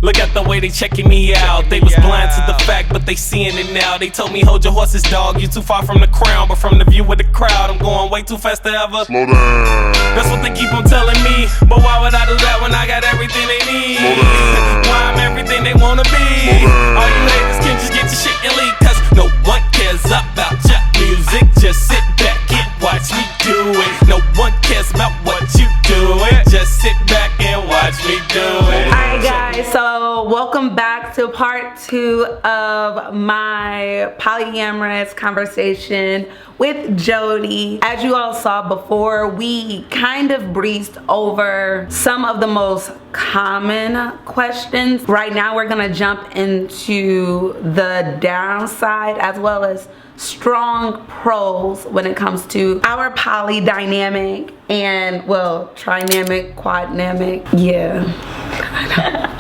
Look at the way they checking me out. They was blind to the fact, but they seeing it now. They told me hold your horses, dog, you too far from the crown. But from the view of the crowd, I'm going way too fast to ever slow down. That's what they keep on telling me. But why would I do that when I got everything they need? Why I'm everything they wanna be? All you haters can just get your shit and leave, cause no one cares about your music. Just sit back and watch me do it. No one cares about what you doing. Just sit back and watch me do it. Alright guys, so welcome back to part 2 of my polyamorous conversation with Jody. As you all saw before, we kind of breezed over some of the most common questions. Right now we're gonna jump into the downside as well as strong pros when it comes to our poly dynamic and, well, trinamic, quadnamic. Yeah.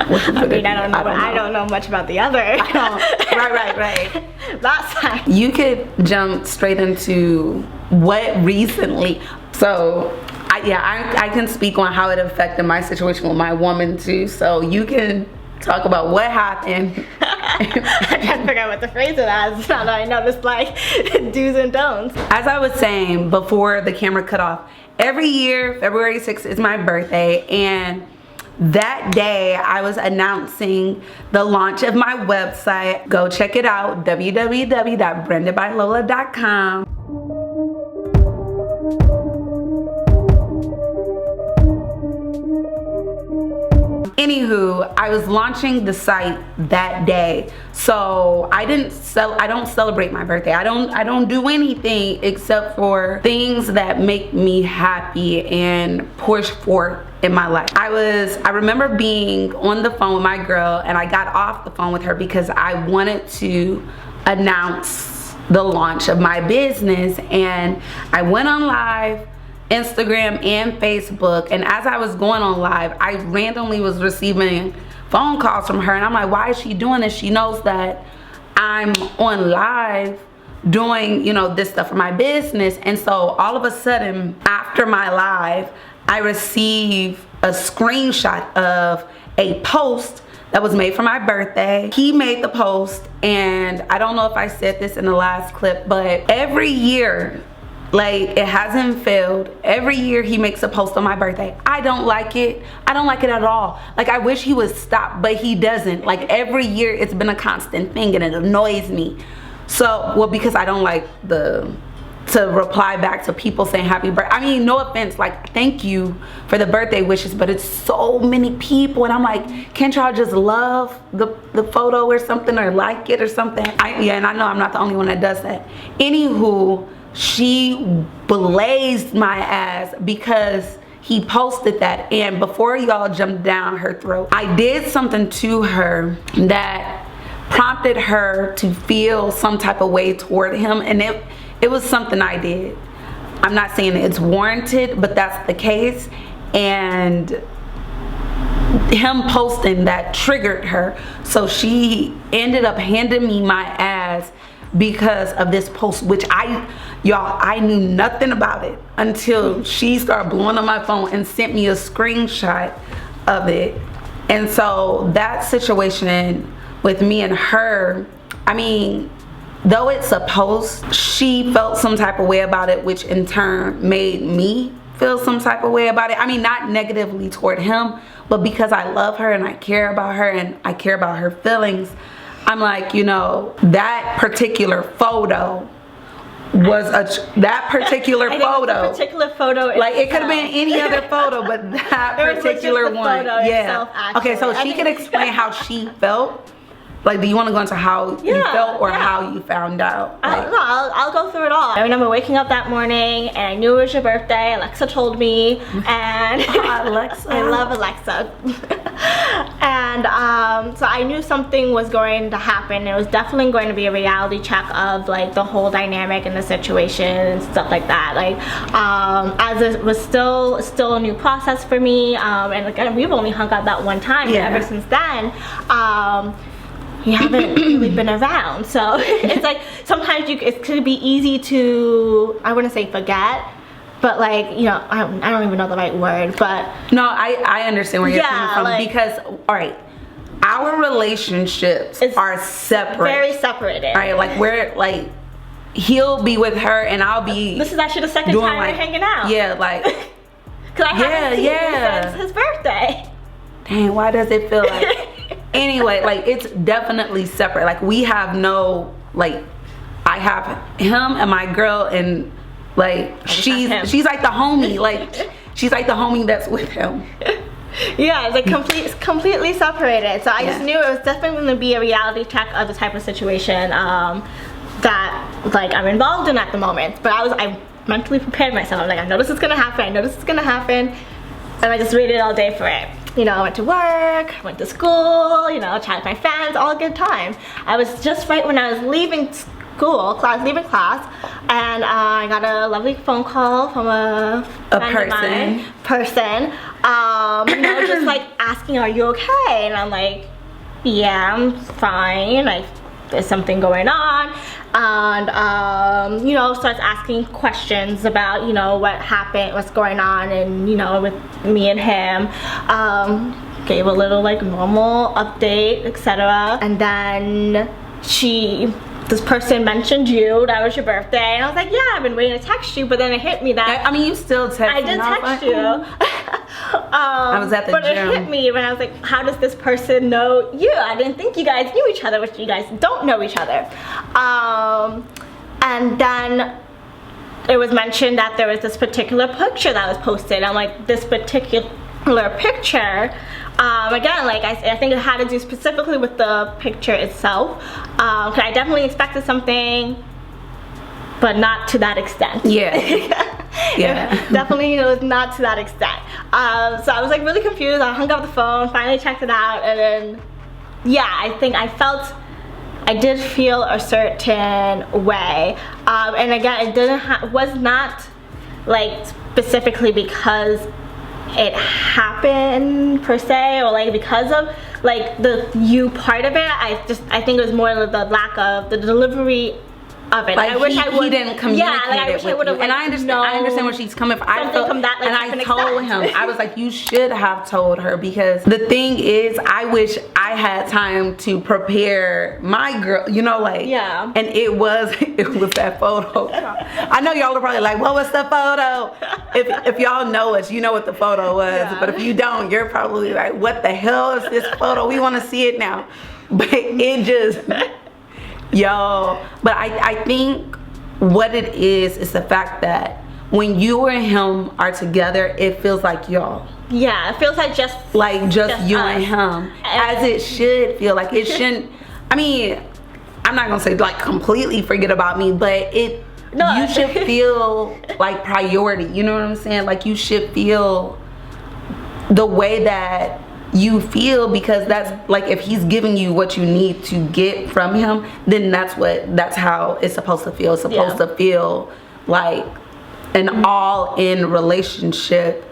I don't know much about the other. Right. Last time. You could jump straight into what recently. So I can speak on how it affected my situation with my woman too. So you can talk about what happened. I can't figure out what the phrase of that is. Now that I noticed, like, do's and don'ts. As I was saying before the camera cut off, every year February 6th is my birthday, and that day I was announcing the launch of my website. Go check it out, www.brandedbylola.com. Anywho, I was launching the site that day, so I don't celebrate my birthday. I don't do anything except for things that make me happy and push forth in my life. I remember being on the phone with my girl, and I got off the phone with her because I wanted to announce the launch of my business, and I went on live Instagram and Facebook, and as I was going on live, I randomly was receiving phone calls from her, and I'm like, why is she doing this? She knows that I'm on live doing, you know, this stuff for my business. And so all of a sudden after my live, I receive a screenshot of a post that was made for my birthday. He made the post, and I don't know if I said this in the last clip, but every year, like, it hasn't failed, every year he makes a post on my birthday. I don't like it. I don't like it at all. Like, I wish he would stop, but he doesn't. Like, every year it's been a constant thing, and it annoys me. So, well, because I don't like to reply back to people saying happy birthday. I mean, no offense, like, thank you for the birthday wishes, but it's so many people, and I'm like, can't y'all just love the photo or something, or like it or something? And I know I'm not the only one that does that. Anywho, she blazed my ass because he posted that, and before y'all jumped down her throat, I did something to her that prompted her to feel some type of way toward him, and it was something I did. I'm not saying it's warranted, but that's the case, and him posting that triggered her, so she ended up handing me my ass because of this post, which I knew nothing about it until she started blowing on my phone and sent me a screenshot of it. And so that situation with me and her, I mean, though it's a post, she felt some type of way about it, which in turn made me feel some type of way about it. I mean, not negatively toward him, but because I love her and I care about her and I care about her feelings, I'm like, you know, that particular photo was that particular photo. Particular photo. Like, it could have been any other photo, but that particular one. Yeah. Okay, so she could explain how she felt. Like, do you want to go into how you felt or how you found out? Like, I'll go through it all. I remember waking up that morning and I knew it was your birthday. Alexa told me, and Alexa. I love Alexa. And so I knew something was going to happen. It was definitely going to be a reality check of, like, the whole dynamic and the situation and stuff like that. Like, as it was still a new process for me, and again, we've only hung out that one time. And ever since then, you haven't really been around, so it's like sometimes it could be easy to, I wouldn't say forget, but, like, you know, I don't even know the right word, but no, I understand where you're coming from, like, because, all right, our relationships are separate. Very separated. Right? Like we're like, he'll be with her and I'll be. This is actually the second time we're hanging out. Yeah, like. Cause I haven't seen him since his birthday. Dang, why does it feel like? Anyway, like it's definitely separate. Like we have no, like, I have him and my girl, and like she's like the homie. Like she's like the homie that's with him. Yeah, it's like completely separated. So I just knew it was definitely going to be a reality check of the type of situation that like I'm involved in at the moment. But I mentally prepared myself. I'm like, I know this is gonna happen. I know this is gonna happen, and I just waited all day for it. You know, I went to work, went to school. You know, chatted with my friends, all good time. I was just right when I was leaving school, leaving class, and I got a lovely phone call from a person. You know, just like asking, "Are you okay?" And I'm like, "Yeah, I'm fine. Like, there's something going on." And you know, starts asking questions about, you know, what happened, what's going on, and you know, with me and him. Gave a little like normal update, etc. And then this person mentioned you, that was your birthday, and I was like, yeah, I've been waiting to text you, but then it hit me that, I mean, you still text me. I did text you. I was at the gym. But it hit me when I was like, how does this person know you? I didn't think you guys knew each other, which you guys don't know each other. And then it was mentioned that there was this particular picture that was posted. I'm like, this particular picture, again, like I think it had to do specifically with the picture itself. Cause I definitely expected something, but not to that extent. Yeah. Yeah. Definitely, you know, it was not to that extent. So I was like really confused. I hung up the phone, finally checked it out, and then yeah, I think I did feel a certain way. And again, it was not like specifically because it happened per se, or like because of like the you part of it. I think it was more of the lack of the delivery of it. Like I wish he didn't communicate like, I wish it I with would have. you. And I understand where she's coming from. I felt, from that, like, and I told him, I was like, you should have told her, because the thing is, I wish I had time to prepare my girl. You know, like, yeah. And it was that photo. I know y'all are probably like, what was the photo? If y'all know us, you know what the photo was. Yeah. But if you don't, you're probably like, what the hell is this photo? We want to see it now. But it just. Yo, but I think what it is the fact that when you and him are together, it feels like y'all. Yeah, it feels like just you us. And him, as it should feel. Like it shouldn't. I mean, I'm not gonna say like completely forget about me, but you should feel like priority. You know what I'm saying? Like you should feel the way that you feel, because that's like, if he's giving you what you need to get from him, then that's how it's supposed to feel. It's supposed to feel like an all-in relationship.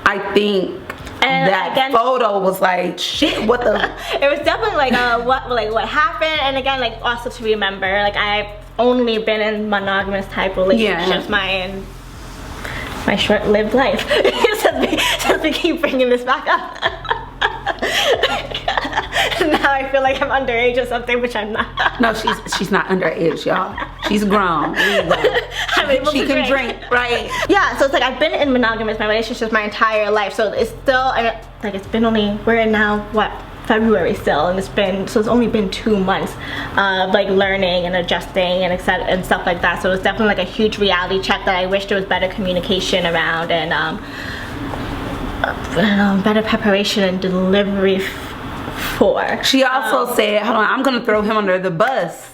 I think that photo was like, shit, what the it was definitely like what happened. And again, like, also to remember, like, I've only been in monogamous type relationships my short-lived life. since we keep bringing this back up. Now I feel like I'm underage or something, which I'm not. No, she's not underage, y'all. She's grown. She can drink, right? Yeah, so it's like I've been in monogamous relationships my entire life, so it's still, and like it's been only, we're in now what, February still, and it's only been 2 months of like learning and adjusting and and stuff like that. So it's definitely like a huge reality check that I wish there was better communication around, and better preparation and delivery for. She also said, hold on, I'm gonna throw him under the bus.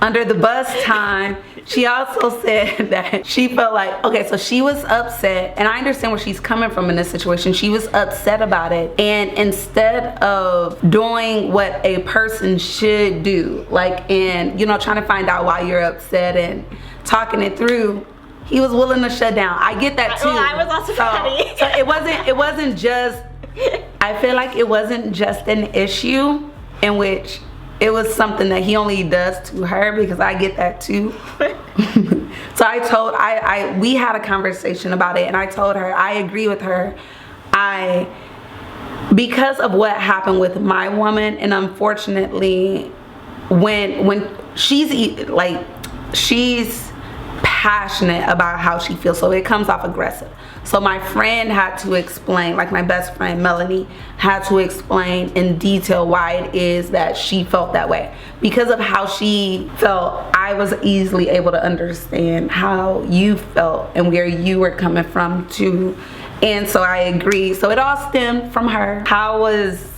Under the bus time, she also said that she felt like, okay, so she was upset, and I understand where she's coming from in this situation. She was upset about it, and instead of doing what a person should do, like, and, you know, trying to find out why you're upset and talking it through, he was willing to shut down. I get that too. Well, I was also petty. So it wasn't just, I feel like it wasn't just an issue in which it was something that he only does to her, because I get that too. So we had a conversation about it, and I told her I agree with her. because of what happened with my woman, and unfortunately when she's like, she's passionate about how she feels, so it comes off aggressive. So my friend had to explain, like my best friend Melanie had to explain in detail why it is that she felt that way. Because of how she felt, I was easily able to understand how you felt and where you were coming from too. And so I agree. So it all stemmed from her. How was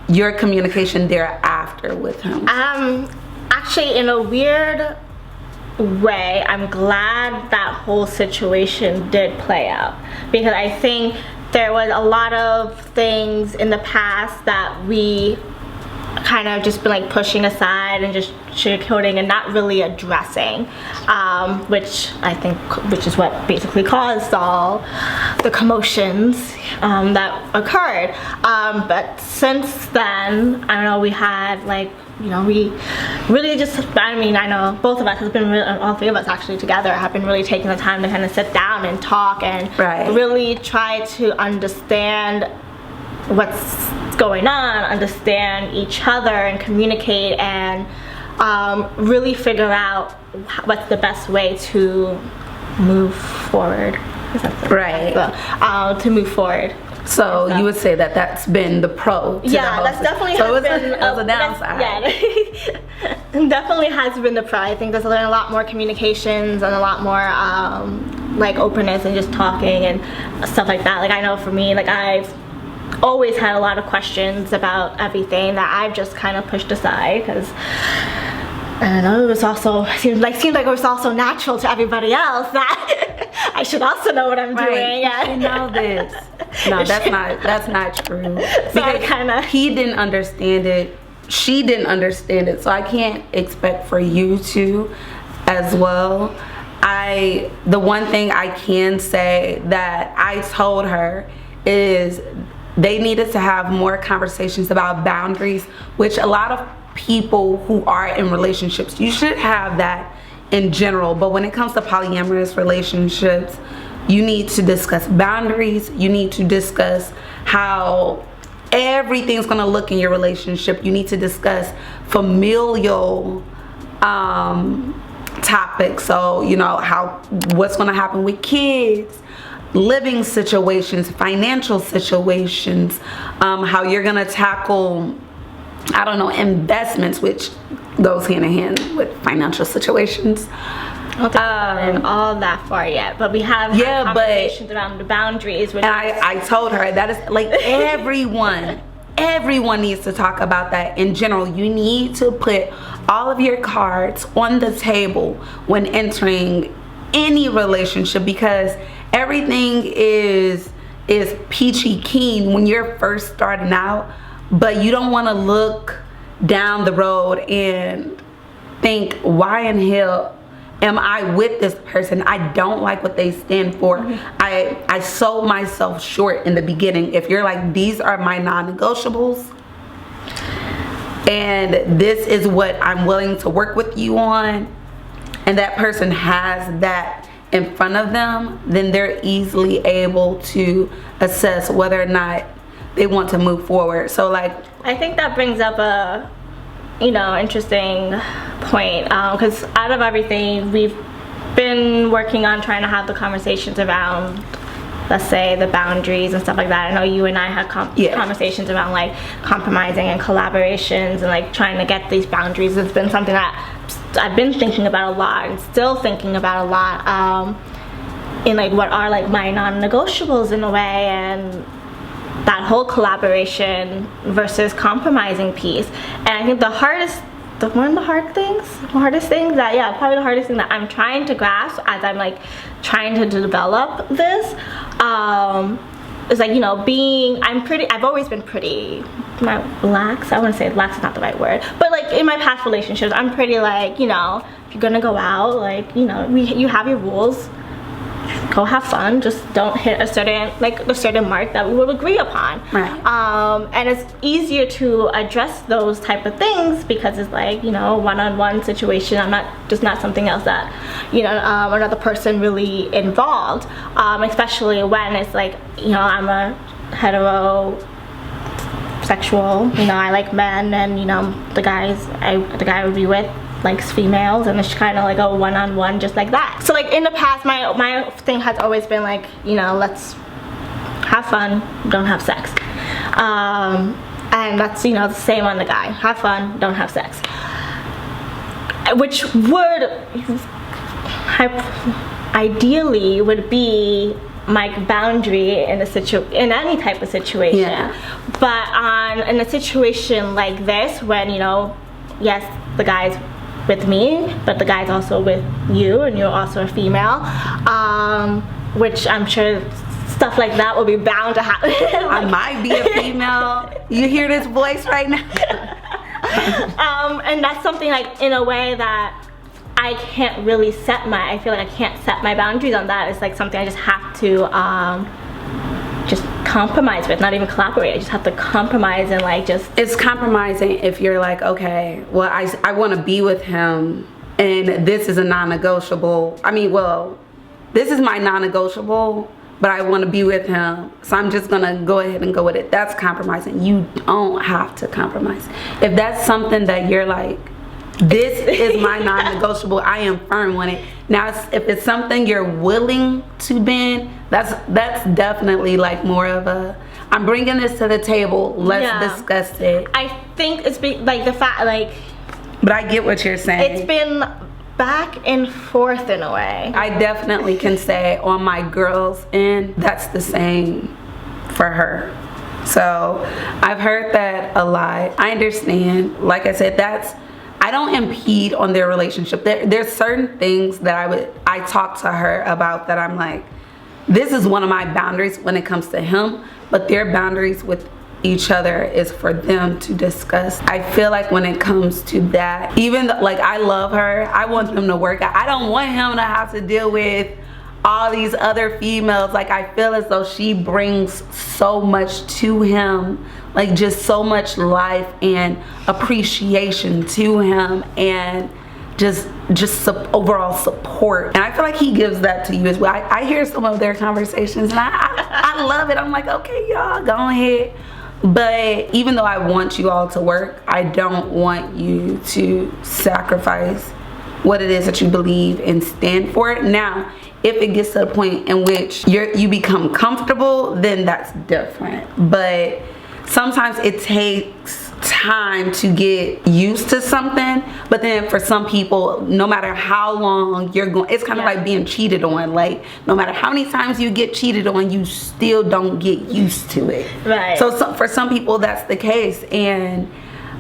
your communication thereafter with him? Actually, in a weird way, I'm glad that whole situation did play out, because I think there was a lot of things in the past that we kind of just been like pushing aside and just sugarcoating and not really addressing, which is what basically caused all the commotions that occurred. But since then, I don't know, we had like, you know, we really just, I mean, I know both of us has been really, all three of us actually together have been really taking the time to kind of sit down and talk and really try to understand what's going on, understand each other and communicate, and really figure out what's the best way to move forward. To move forward. So you would say that that's been the pro to yeah, that's definitely so has been a downside. Yeah, definitely has been the pro. I think there's a lot more communications and a lot more like openness and just talking and stuff like that. Like I know for me, like I've always had a lot of questions about everything that I've just kind of pushed aside, because I don't know, it was also seemed like it was also natural to everybody else that I should also know what I'm doing. Yeah. You know this. No, that's not true. So because he didn't understand it, she didn't understand it, so I can't expect for you to as well. The one thing I can say that I told her is they needed to have more conversations about boundaries, which a lot of people who are in relationships, you should have that in general, but when it comes to polyamorous relationships, you need to discuss boundaries. You need to discuss how everything's gonna look in your relationship. You need to discuss familial topics, so you know what's gonna happen with kids, living situations, financial situations, how you're gonna tackle, I don't know, investments, which goes hand in hand with financial situations. Okay, and all that far yet, but we have conversations around the boundaries. And I told her that is like everyone needs to talk about that in general. You need to put all of your cards on the table when entering any relationship, because everything is peachy keen when you're first starting out, but you don't want to look down the road and think, why in hell am I with this person? I don't like what they stand for. I sold myself short in the beginning. If you're like, these are my non-negotiables and this is what I'm willing to work with you on, and that person has that in front of them, then they're easily able to assess whether or not they want to move forward. So like, I think that brings up a interesting point, because out of everything we've been working on trying to have the conversations around, let's say, the boundaries and stuff like that. I know you and I had conversations around like compromising and collaborations and like trying to get these boundaries. It's been something that I've been thinking about a lot and still thinking about a lot, in like what are like my non-negotiables in a way, and that whole collaboration versus compromising piece. And I think probably the hardest thing that I'm trying to grasp as I'm like trying to develop this, is like, I've always been pretty lax. I want to say lax is not the right word, but like in my past relationships, I'm pretty like, if you're gonna go out, like, you have your rules, go have fun, just don't hit a certain mark that we will agree upon. Right. And it's easier to address those type of things because it's like, one-on-one situation. I'm not something else that, another person really involved, especially when it's like, I'm a hetero sexual. You know, I like men, and you know, the guy I would be with likes females, and it's kind of like a one-on-one, just like that. So like in the past, my thing has always been like, you know, let's have fun, don't have sex. And that's, you know, the same on the guy. Have fun, don't have sex. Which would ideally would be my boundary in any type of situation. Yeah. But in a situation like this, when, you know, yes, the guy's with me, but the guy's also with you, and you're also a female, which I'm sure stuff like that will be bound to happen. I might be a female. You hear this voice right now? And that's something like in a way that I can't really I feel like I can't set my boundaries on that. It's like something I just have to just compromise with, not even collaborate. I just have to compromise and like just. It's compromising if you're like, okay, well, I want to be with him, and this is a non-negotiable. I mean, well, this is my non-negotiable, but I want to be with him, so I'm just gonna go ahead and go with it. That's compromising. You don't have to compromise. If that's something that you're like, this is my non-negotiable, I am firm on it. Now, if it's something you're willing to bend, that's definitely like more of a, I'm bringing this to the table, let's discuss it. I think it's like the fact, like. But I get what you're saying. It's been back and forth in a way. I definitely can say on my girl's end, that's the same for her. So I've heard that a lot. I understand. Like I said, I don't impede on their relationship. There's certain things that I talk to her about that I'm like, this is one of my boundaries when it comes to him, but their boundaries with each other is for them to discuss. I feel like when it comes to that, even though, like, I love her, I want them to work out. I don't want him to have to deal with all these other females. Like, I feel as though she brings so much to him, like just so much life and appreciation to him, and just overall support. And I feel like he gives that to you as well. I hear some of their conversations, and I love it. I'm like, okay, y'all, go ahead. But even though I want you all to work, I don't want you to sacrifice what it is that you believe and stand for it. Now, if it gets to the point in which you become comfortable, then that's different. But sometimes it takes time to get used to something. But then for some people, no matter how long you're going, it's kind of like being cheated on. Like, no matter how many times you get cheated on, you still don't get used to it. Right. So for some people, that's the case. And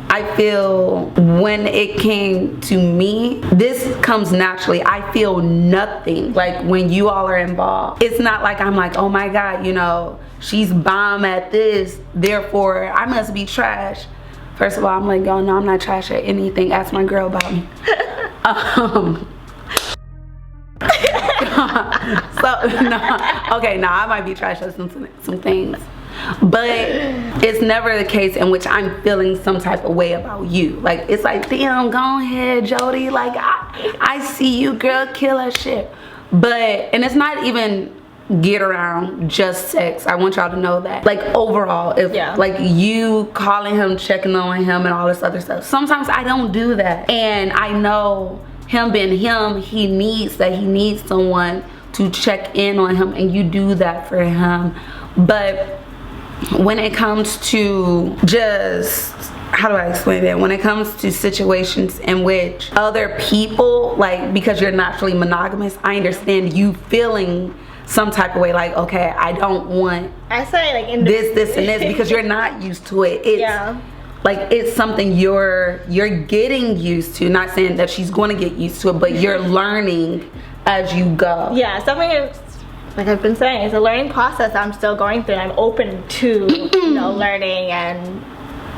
I feel when it came to me, this comes naturally. I feel nothing like when you all are involved. It's not like I'm like, oh my God, you know, she's bomb at this, therefore I must be trash. First of all, I'm like, oh no, I'm not trash at anything. Ask my girl about me. So no, okay, now I might be trash at some things, but it's never the case in which I'm feeling some type of way about you. Like, it's like, damn, go ahead, Jody. Like, I see you, girl, kill her shit. But, and it's not even get around just sex. I want y'all to know that. Like, overall, if like you calling him, checking on him and all this other stuff, sometimes I don't do that. And I know him being him, he needs someone to check in on him, and you do that for him. But when it comes to just, how do I explain that? When it comes to situations in which other people, like, because you're naturally monogamous, I understand you feeling some type of way, like, okay, I don't want I say like in this and this, because you're not used to it. It's like, it's something you're getting used to. Not saying that she's going to get used to it, but you're learning as you go. Yeah, something is, like I've been saying, it's a learning process I'm still going through. I'm open to you know, learning and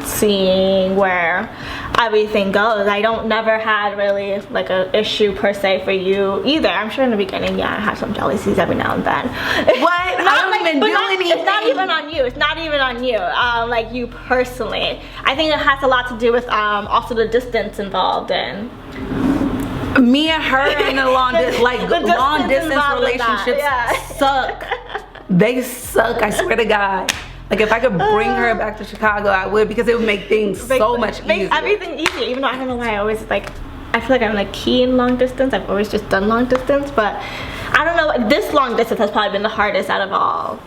seeing where everything goes. I never had really like a issue per se for you either. I'm sure in the beginning, I had some jealousies every now and then. What? I don't even do anything. It's not even on you. It's not even on you. Like you personally. I think it has a lot to do with also the distance involved in. Me and her in a long distance relationships suck. They suck, I swear to God. Like if I could bring her back to Chicago, I would, because it would make things so much easier. Makes everything easier, even though I don't know why I always like, I feel like I'm like key in long distance. I've always just done long distance, but I don't know, this long distance has probably been the hardest out of all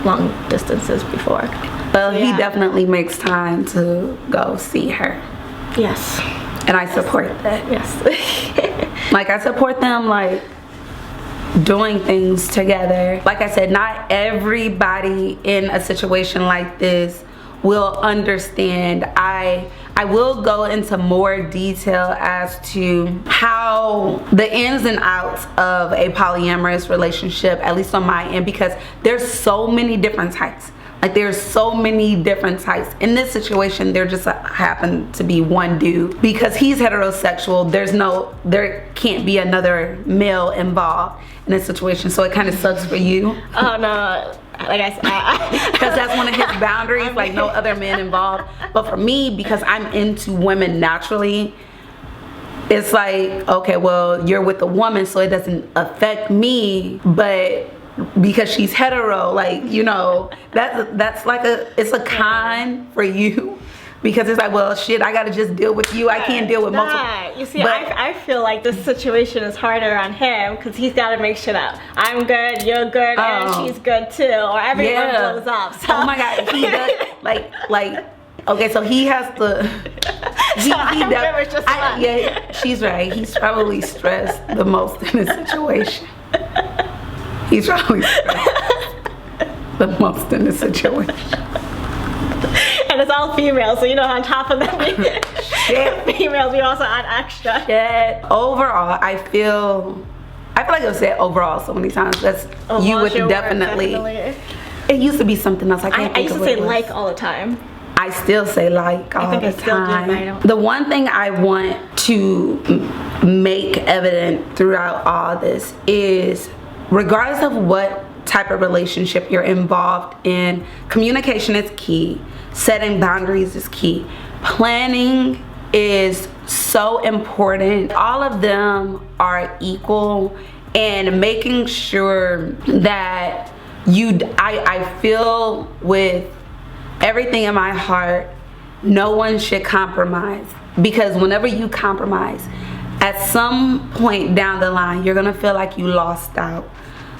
long distances before. Well, he definitely makes time to go see her. Yes. And I support that. Yes. Like I support them like doing things together. Like I said, not everybody in a situation like this will understand. I will go into more detail as to how the ins and outs of a polyamorous relationship, at least on my end, because there's so many different types. Like there's so many different types. In this situation, there just happened to be one dude. Because he's heterosexual, there can't be another male involved in this situation. So it kind of sucks for you. Oh no. Like I said, because that's one of his boundaries, like no other men involved. But for me, because I'm into women naturally, it's like, okay, well, you're with a woman, so it doesn't affect me, but because she's hetero, like, you know, that's like it's a con for you. Because it's like, well, shit, I gotta just deal with you. I can't deal with multiple. You see, I feel like this situation is harder on him because he's got to make sure that I'm good, you're good, and she's good too, or everyone blows up. So. Oh my God, he does like. Okay, so he has to. Yeah, she's right. He's probably stressed the most in this situation. He's probably stressed the most in this situation. And it's all females, so you know, on top of that, females, we also add extra. Shit. Overall, I feel like I've said overall so many times. That's you would definitely. It used to be something else. I used to say like all the time. I still say like all the time. The one thing I want to make evident throughout all this is, regardless of what type of relationship you're involved in, communication is key. Setting boundaries is key. Planning is so important. All of them are equal, and making sure that I feel with everything in my heart, no one should compromise. Because whenever you compromise, at some point down the line, you're gonna feel like you lost out.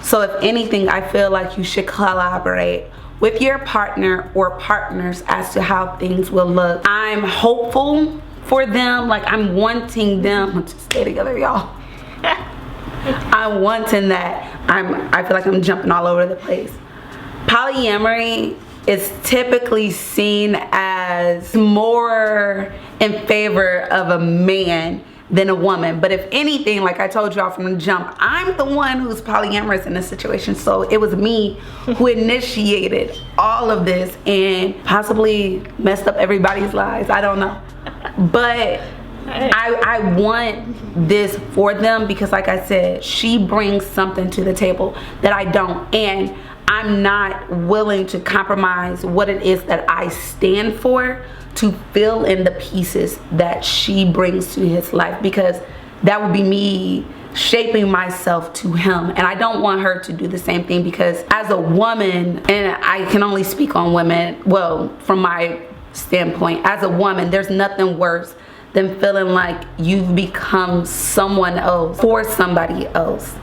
So if anything, I feel like you should collaborate with your partner or partners as to how things will look. I'm hopeful for them. Like, I'm wanting them to stay together, y'all. I'm wanting that. I feel like I'm jumping all over the place. Polyamory is typically seen as more in favor of a man than a woman. But if anything, like I told y'all from the jump, I'm the one who's polyamorous in this situation. So it was me who initiated all of this and possibly messed up everybody's lives. I don't know. But I want this for them because, like I said, she brings something to the table that I don't. And I'm not willing to compromise what it is that I stand for to fill in the pieces that she brings to his life, because that would be me shaping myself to him. And I don't want her to do the same thing, because as a woman, and I can only speak on women, well, from my standpoint, as a woman, there's nothing worse than feeling like you've become someone else for somebody else.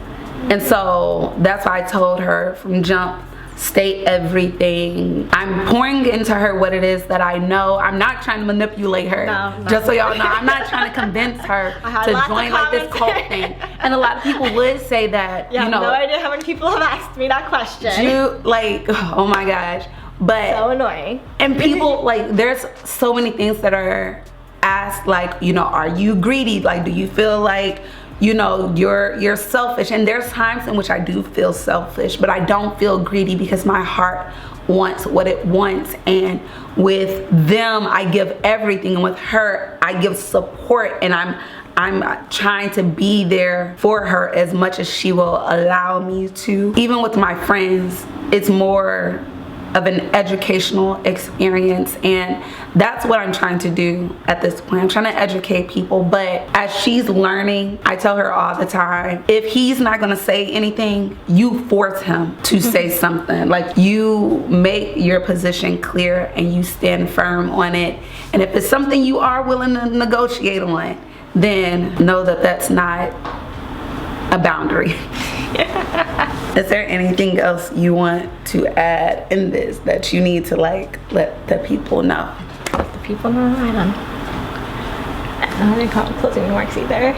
And so that's why I told her from jump, state everything. I'm pouring into her what it is that I know. I'm not trying to manipulate her. No. Just so y'all know, I'm not trying to convince her to join like this cult thing. And a lot of people would say that, you know, no idea how many people have asked me that question. You, like, oh my gosh. But so annoying. And people, like, there's so many things that are asked, like, you know, are you greedy? Like, do you feel like, you know, you're selfish? And there's times in which I do feel selfish, but I don't feel greedy because my heart wants what it wants. And with them, I give everything, and with her, I give support, and I'm trying to be there for her as much as she will allow me to. Even with my friends, it's more of an educational experience, and that's what I'm trying to do at this point. I'm trying to educate people, but as she's learning, I tell her all the time, if he's not gonna say anything, you force him to say something. Like, you make your position clear and you stand firm on it, and if it's something you are willing to negotiate on, then know that that's not a boundary. Is there anything else you want to add in this that you need to like let the people know? Let the people know? I didn't call it closing remarks either.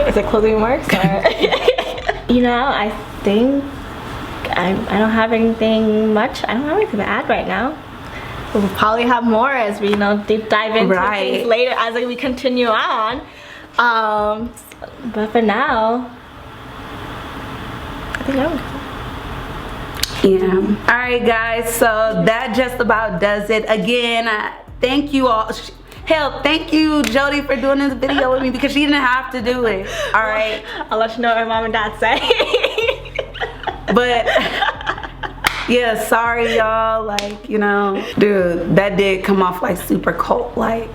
Is it closing remarks? Or you know, I think I don't have anything much. I don't have anything to add right now. We'll probably have more as we, you know, deep dive into things later as we continue on. But for now, I think yeah. All right, guys. So that just about does it. Again, thank you all. Hell, thank you, Jody, for doing this video with me, because she didn't have to do it. All right. I'll let you know what mom and dad say. But yeah, sorry y'all. Like, you know, dude, that did come off like super cult like.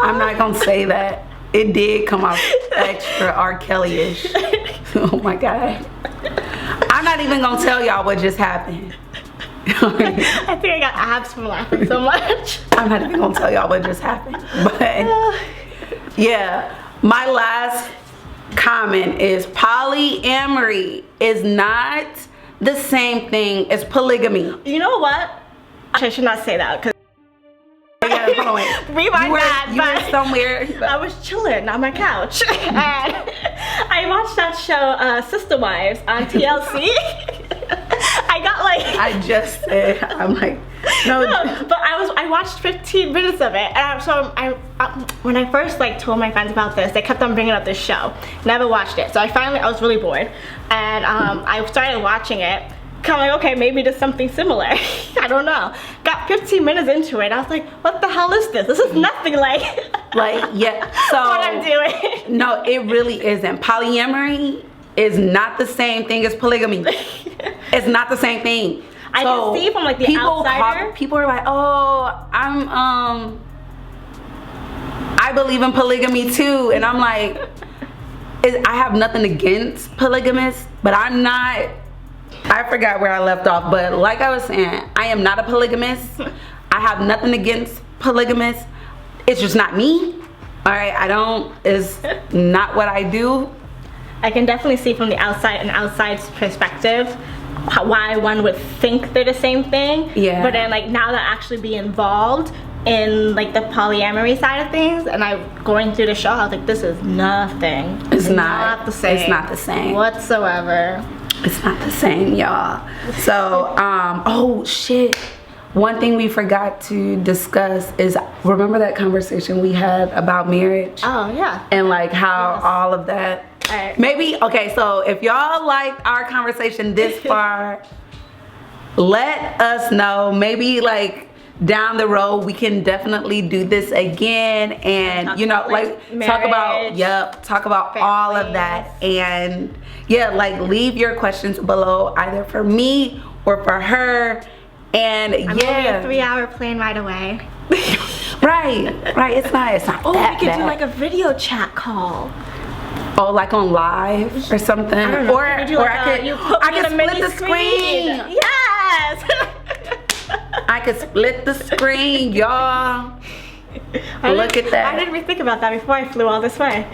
I'm not gonna say that. It did come off extra R. Kelly-ish. Oh my God. I'm not even gonna tell y'all what just happened. I think I got abs from laughing so much. I'm not even gonna tell y'all what just happened. But yeah, my last comment is polyamory is not the same thing as polygamy. You know what? I should not say that, because hold on, wait. Rewind that. You were somewhere. I was chilling on my couch and I watched that show, Sister Wives on TLC. I got like, I just said, I'm like, no. But I watched 15 minutes of it, and when I first like told my friends about this, they kept on bringing up this show. Never watched it, so I was really bored, and I started watching it. Kind of like, okay, maybe there's something similar. I don't know. Got 15 minutes into it. I was like, what the hell is this? This is nothing like yeah. So what I'm doing. No, it really isn't. Polyamory is not the same thing as polygamy. It's not the same thing. I can see from like the outsider. People are like, oh, I believe in polygamy too, and I'm like, I have nothing against polygamists, but I'm not. I forgot where I left off, but like I was saying, I am not a polygamist. I have nothing against polygamists. It's just not me. All right, it's not what I do. I can definitely see from the outside, an outside's perspective, why one would think they're the same thing. Yeah. But then like now that I actually be involved in like the polyamory side of things, and I going through the show, I was like, this is nothing. It's not the same. It's not the same whatsoever. It's not the same, y'all. So, oh shit. One thing we forgot to discuss is, remember that conversation we had about marriage? Oh, yeah. And like how all of that. Right. Maybe, okay, so if y'all liked our conversation this far, let us know. Maybe like down the road we can definitely do this again, and you know, like talk about all of that. And yeah, like leave your questions below, either for me or for her. And I'm yeah, a 3-hour plane ride away. right, it's not oh, that we could bad. do like a video chat call. Oh, like on live or something. I don't know. Or I could split the screen. Yes. I could split the screen, y'all. Look at that. I didn't even think about that before I flew all this way.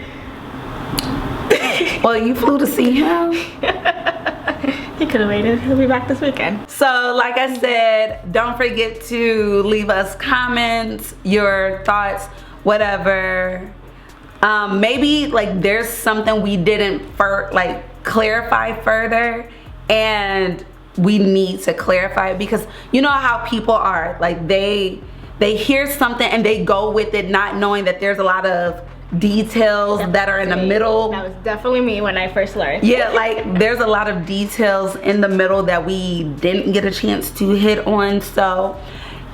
Well, you flew to see him. He could have waited. He'll be back this weekend. So, like I said, don't forget to leave us comments, your thoughts, whatever. Maybe like there's something we didn't clarify further, and we need to clarify it, because you know how people are, like they hear something and they go with it, not knowing that there's a lot of details that are in the middle. That was definitely me when I first learned. Yeah, like there's a lot of details in the middle that we didn't get a chance to hit on. So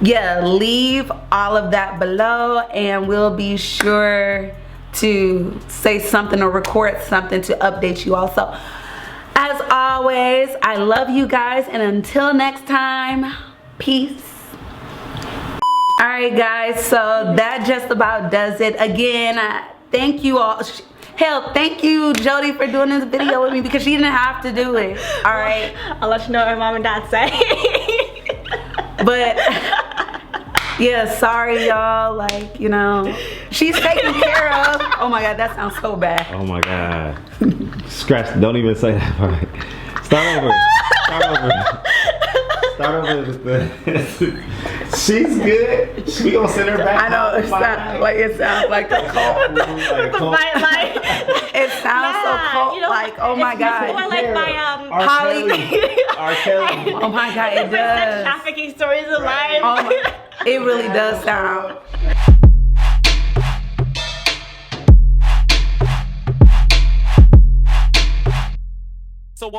yeah, leave all of that below, and we'll be sure to say something or record something to update you also. As always, always, I love you guys, and until next time, peace. Alright guys, so that just about does it. Again, thank you all. Hell, thank you, Jody, for doing this video with me because she didn't have to do it. Alright. I'll let you know what mom and dad say. But yeah, sorry y'all, like, you know, she's taken care of. Oh my god, that sounds so bad. Oh my god. Scratch, don't even say that part. Start over. Start over with the she's good. We gonna send her back. I know, it sounds like a cult. It sounds so cult, like, oh my god. More like my R. Kelly. Oh my god, it does. Trafficking stories of life. Oh my, it really does sound. So,